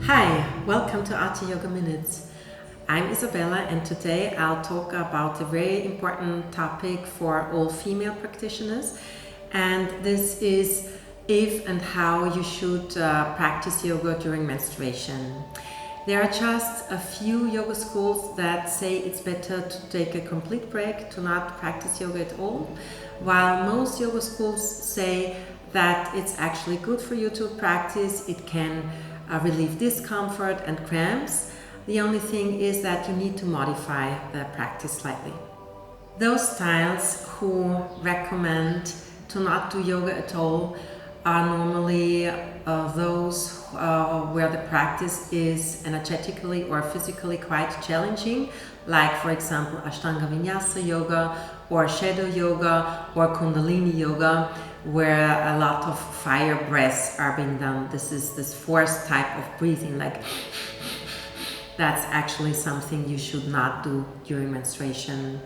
Hi, welcome to Atha Yoga Minutes. I'm Isabella and today I'll talk about a very important topic for all female practitioners, and this is if and how you should practice yoga during menstruation. There are just a few yoga schools that say it's better to take a complete break, to not practice yoga at all, while most yoga schools say that it's actually good for you to practice. It can relieve discomfort and cramps. The only thing is that you need to modify the practice slightly. Those styles who recommend to not do yoga at all are normally those where the practice is energetically or physically quite challenging, like for example Ashtanga Vinyasa yoga or shadow yoga or Kundalini yoga, where a lot of fire breaths are being done. This is this forced type of breathing, like that's actually something you should not do during menstruation.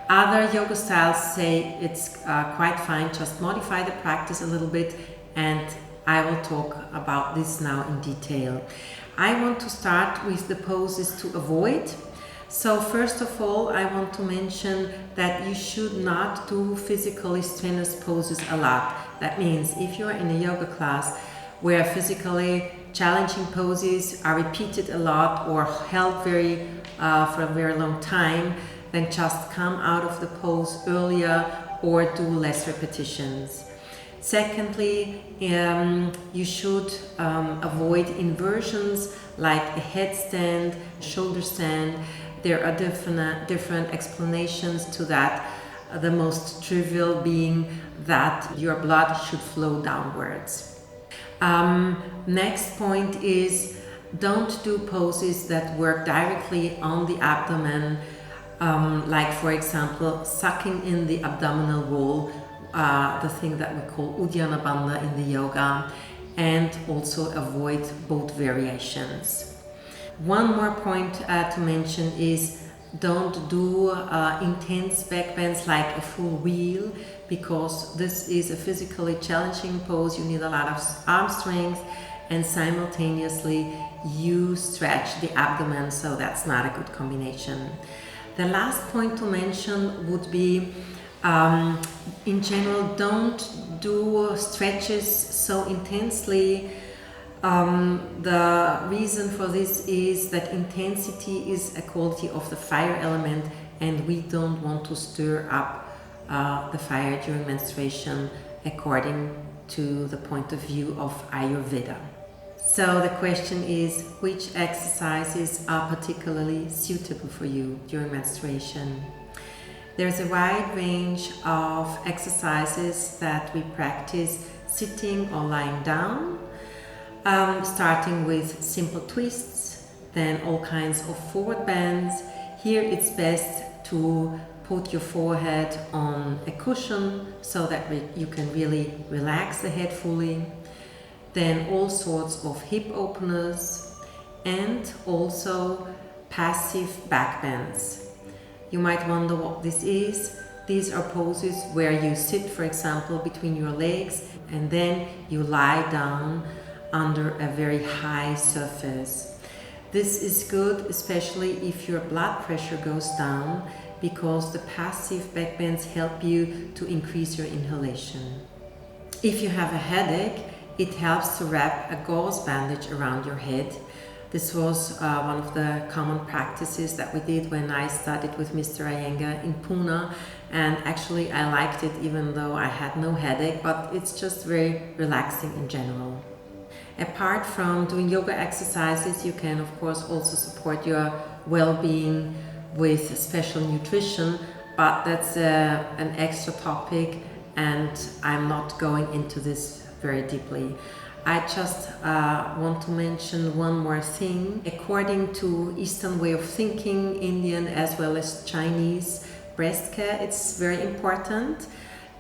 Other yoga styles say it's quite fine, just modify the practice a little bit, and I will talk about this now in detail. I want to start with the poses to avoid. So first of all, I want to mention that you should not do physically strenuous poses a lot. That means if you're in a yoga class where physically challenging poses are repeated a lot or held for a very long time, then just come out of the pose earlier or do less repetitions. Secondly, you should avoid inversions like a headstand, shoulder stand. There are different explanations to that. The most trivial being that your blood should flow downwards. Next point is don't do poses that work directly on the abdomen, like for example sucking in the abdominal wall, the thing that we call Uddiyana Bandha in the yoga, and also avoid both variations. One more point to mention is don't do intense backbends like a full wheel, because this is a physically challenging pose. You need a lot of arm strength and simultaneously you stretch the abdomen, so that's not a good combination. The last point to mention would be in general, don't do stretches so intensely. The reason for this is that intensity is a quality of the fire element, and we don't want to stir up the fire during menstruation according to the point of view of Ayurveda. So the question is, which exercises are particularly suitable for you during menstruation? There's a wide range of exercises that we practice sitting or lying down, starting with simple twists, then all kinds of forward bends. Here it's best to put your forehead on a cushion so that you can really relax the head fully. Then all sorts of hip openers and also passive backbends. You might wonder what this is. These are poses where you sit, for example, between your legs and then you lie down under a very high surface. This is good, especially if your blood pressure goes down, because the passive backbends help you to increase your inhalation. If you have a headache, it helps to wrap a gauze bandage around your head. This was one of the common practices that we did when I studied with Mr. Iyengar in Pune, and actually I liked it even though I had no headache, but it's just very relaxing in general. Apart from doing yoga exercises, you can of course also support your well-being with special nutrition, but that's an extra topic and I'm not going into this very deeply. I just want to mention one more thing. According to Eastern way of thinking, Indian as well as Chinese, breast care, it's very important.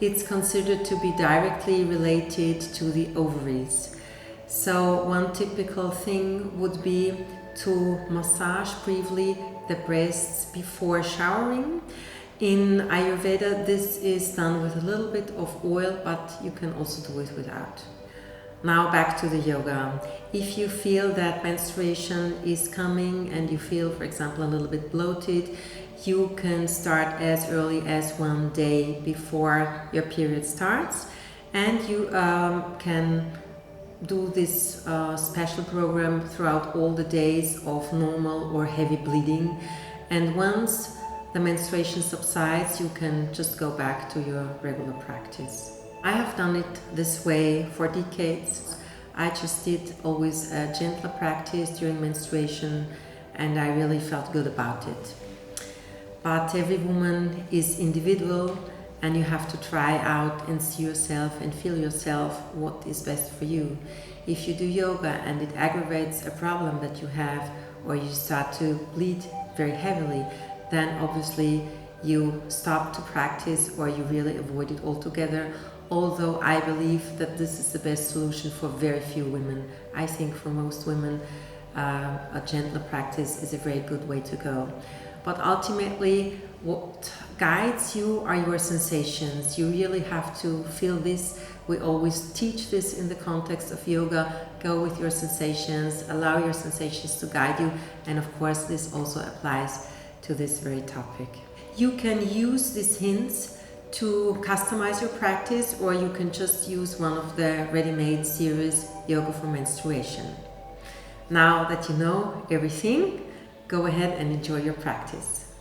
It's considered to be directly related to the ovaries. So one typical thing would be to massage briefly the breasts before showering. In Ayurveda, this is done with a little bit of oil, but you can also do it without. Now back to the yoga. If you feel that menstruation is coming and you feel, for example, a little bit bloated, you can start as early as 1 day before your period starts, and you can do this special program throughout all the days of normal or heavy bleeding. And once the menstruation subsides, you can just go back to your regular practice. I have done it this way for decades. I just did always a gentler practice during menstruation, and I really felt good about it. But every woman is individual, and you have to try out and see yourself and feel yourself what is best for you. If you do yoga and it aggravates a problem that you have, or you start to bleed very heavily, then obviously you stop to practice or you really avoid it altogether. Although I believe that this is the best solution for very few women. I think for most women a gentler practice is a very good way to go. But ultimately, what guides you are your sensations. You really have to feel this. We always teach this in the context of yoga. Go with your sensations, allow your sensations to guide you, and of course this also applies to this very topic. You can use these hints to customize your practice, or you can just use one of the ready-made series, Yoga for Menstruation. Now that you know everything, go ahead and enjoy your practice.